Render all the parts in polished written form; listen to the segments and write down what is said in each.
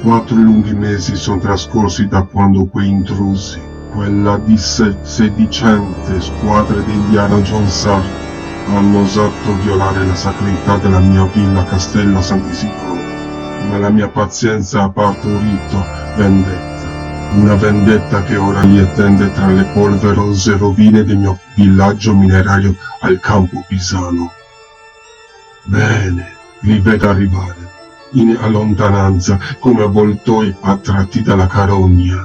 4 lunghi mesi sono trascorsi da quando quei intrusi, quella sedicente squadra di Indiana Jones hanno osato violare la sacralità della mia villa Castello Sant'Isidoro, ma la mia pazienza ha partorito vendetta. Una vendetta che ora li attende tra le polverose rovine del mio villaggio minerario al campo pisano. Bene, li vedo arrivare, in lontananza, come avvoltoi attratti dalla carogna.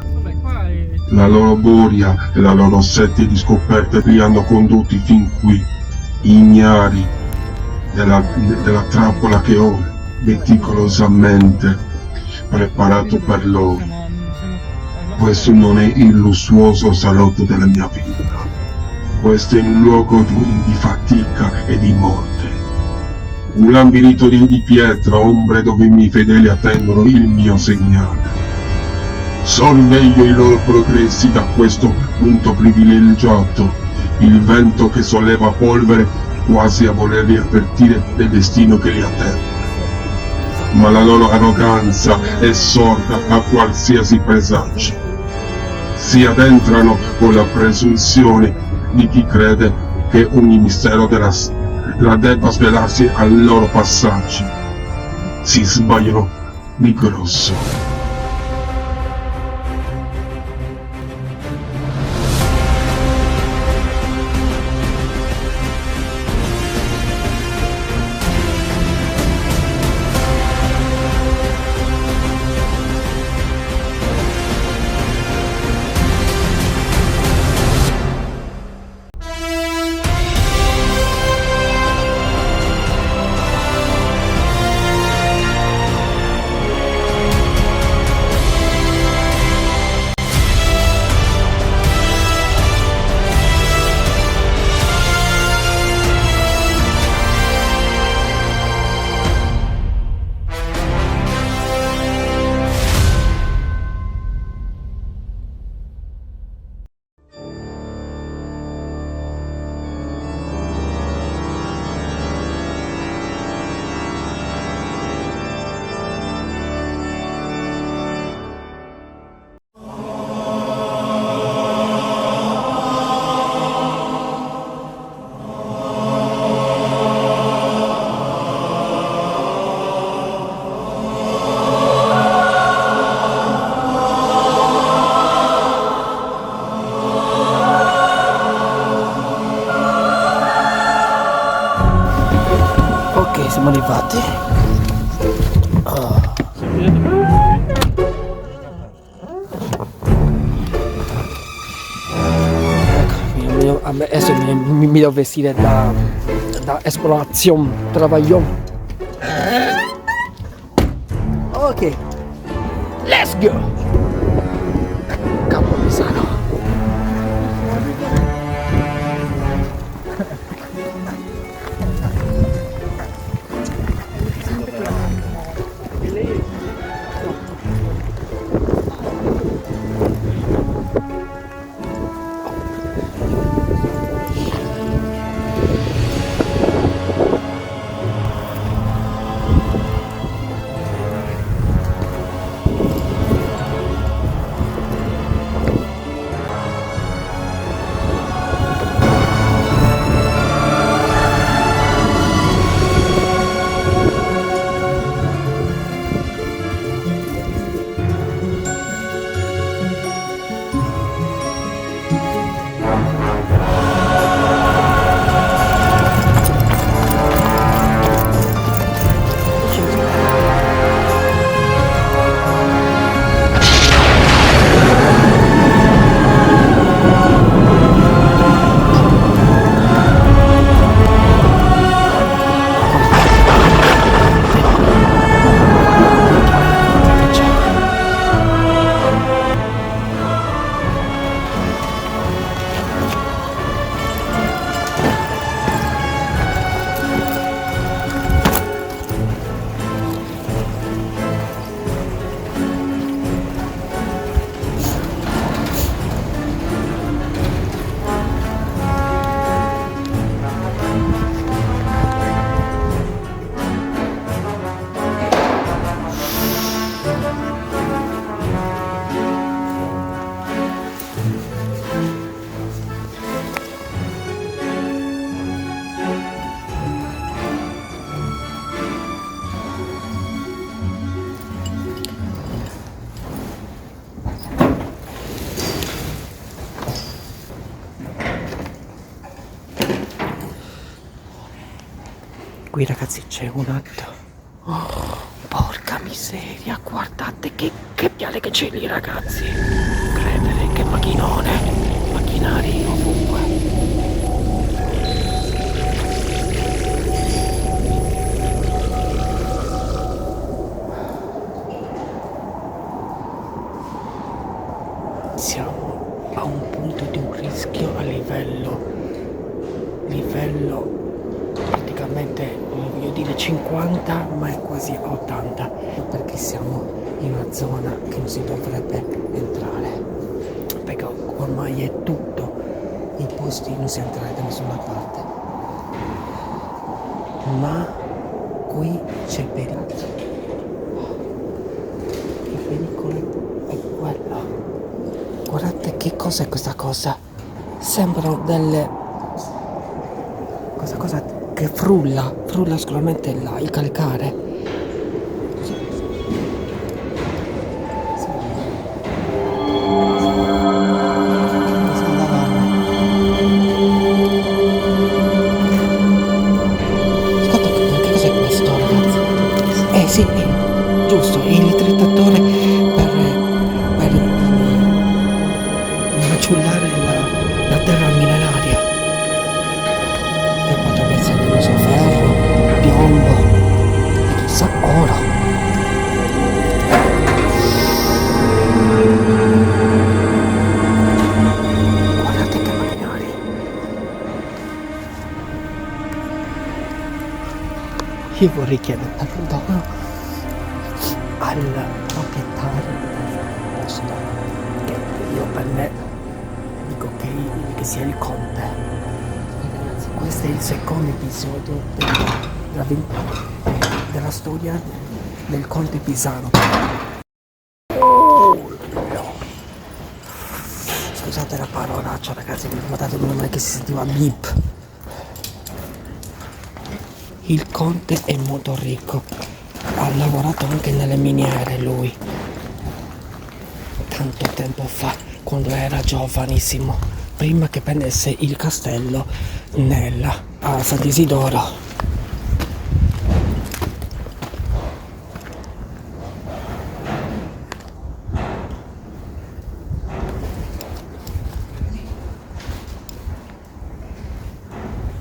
La loro boria e la loro sete di scoperte li hanno condotti fin qui, ignari della trappola che ho meticolosamente preparato per loro. Questo non è il lussuoso salotto della mia villa, questo è un luogo di fatica e di morte. Un labirinto di pietra, ombre dove i miei fedeli attendono il mio segnale. Sorveglio i loro progressi da questo punto privilegiato, il vento che solleva polvere quasi a volerli avvertire del destino che li attende. Ma la loro arroganza è sorda a qualsiasi presagio. Si addentrano con la presunzione di chi crede che ogni mistero la debba svelarsi al loro passaggio. Si sbagliano di grosso. Ok, siamo arrivati. Ecco, adesso mi devo vestire da esplorazione, travaglio. Ok, let's go. Campopisano. Qui ragazzi c'è un atto. Oh, porca miseria, guardate che piale che c'è lì ragazzi. Credere che macchinone, macchinari ovunque. Siamo a un punto di un rischio a livello praticamente voglio dire 50 ma è quasi 80 perché siamo in una zona che non si dovrebbe entrare perché ormai è tutto i posti non si entra da nessuna parte ma qui c'è pericolo. Il pericolo è quello. Guardate che cos'è questa cosa? Sembrano delle cosa che frulla sicuramente il calcare. Ascolta, che cos'è questo ragazzi? Sì, giusto, il trittatore per maciullare la terra mineraria. Che potrebbe essere, non so, ferro, piombo e chissà oro. Guardate che macchinari. Io vorrei chiedere perdono al proprietario del posto che io per me dico che sia il conte. Ragazzi, questo è il secondo episodio della storia del conte Pisano. Oh, no. Scusate la parolaccia ragazzi, guardate come che si sentiva beep. Il conte è molto ricco, ha lavorato anche nelle miniere lui, tanto tempo fa, quando era giovanissimo, prima che prendesse il castello a Sant'Isidoro.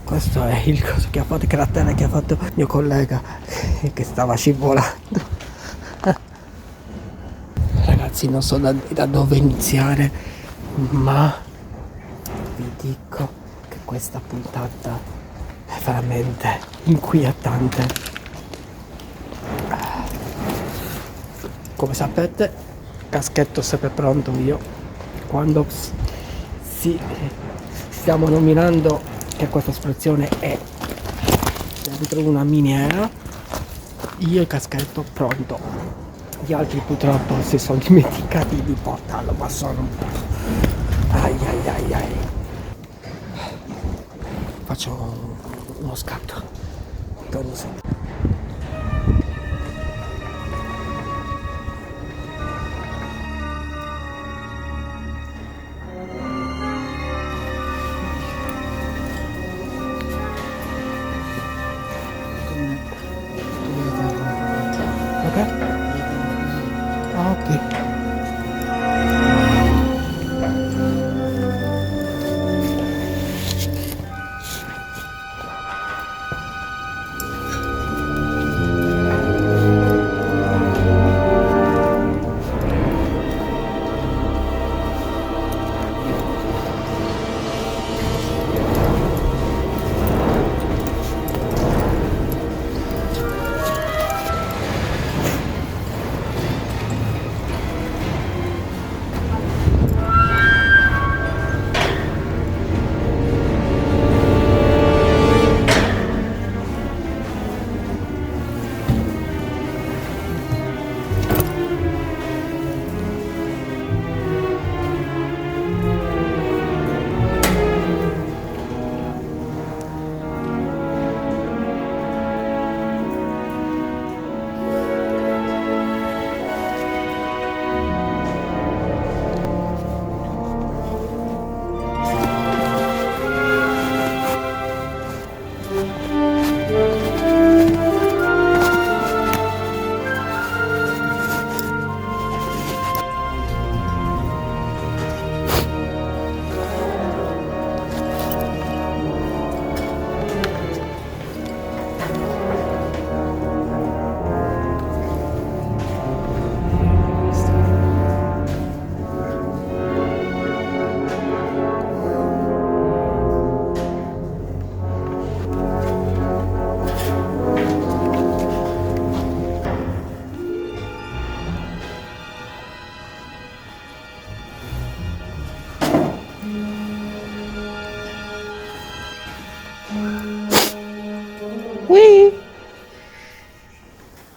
Questo è il coso che ha fatto, il cratere che ha fatto mio collega che stava scivolando. Ragazzi, non so da dove iniziare, ma vi dico che questa puntata è veramente inquietante. Come sapete, caschetto sempre pronto io quando stiamo nominando che questa espressione è dentro una miniera, io il caschetto pronto. Gli altri purtroppo si sono dimenticati di portarlo, ma sono ai. Faccio uno scatto. Torno subito. Ok.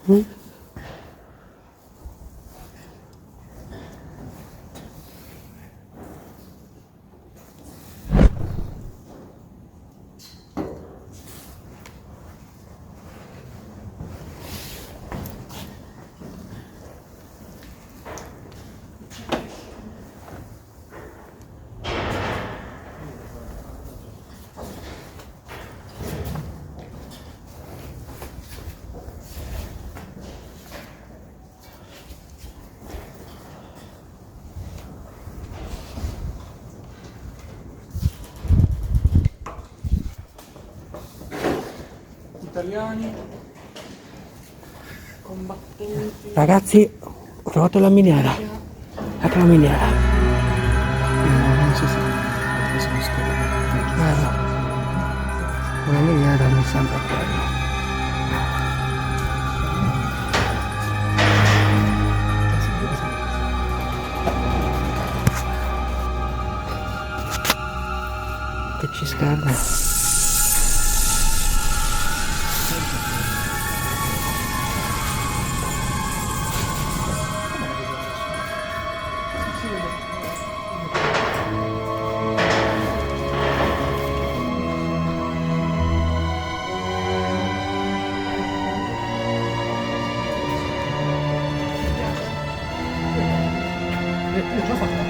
Mm? Italiani combattenti. Ragazzi, ho trovato la miniera. Ecco la miniera. Non so se sono scordato. No. Una miniera mi sembra quello. Che ci scarne. L'ho già fatta.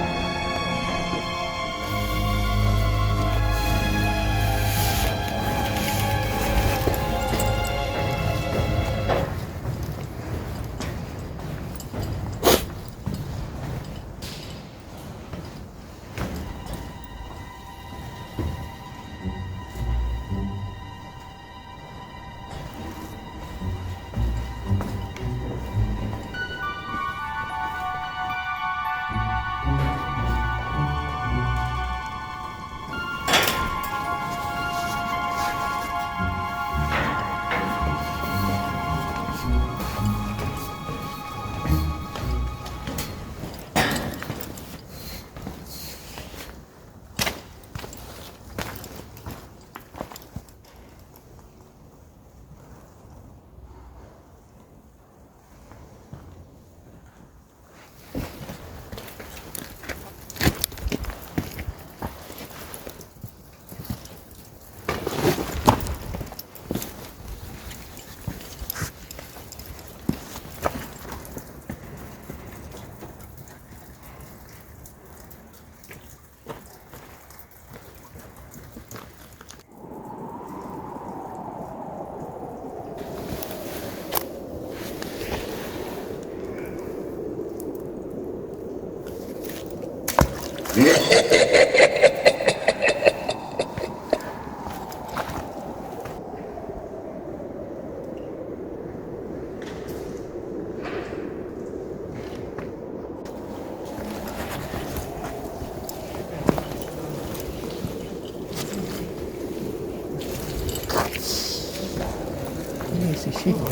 Si scivola.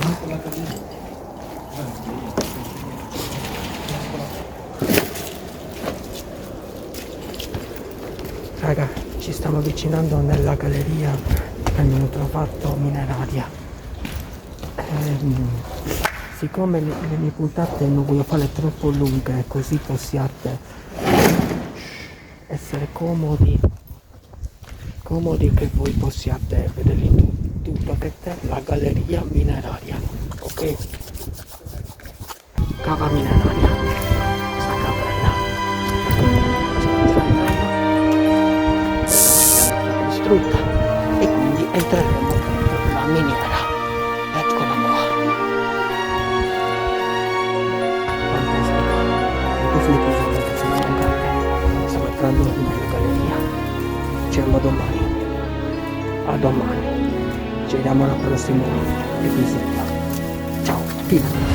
Raga, ci stiamo avvicinando nella galleria che hanno trovato mineraria. Siccome le mie puntate non voglio farle troppo lunghe, così possiate essere comodi che voi possiate vedere tutto che è la galleria mineraria, ok? Cava mineraria, questa caverna distrutta e quindi entreremo dentro la miniera. Eccola qua. Fantastico. Questo episodio sono grande. Stiamo entrando nella galleria. Ci vediamo domani. A domani. Ci vediamo al prossimo episodio. Ciao, fine.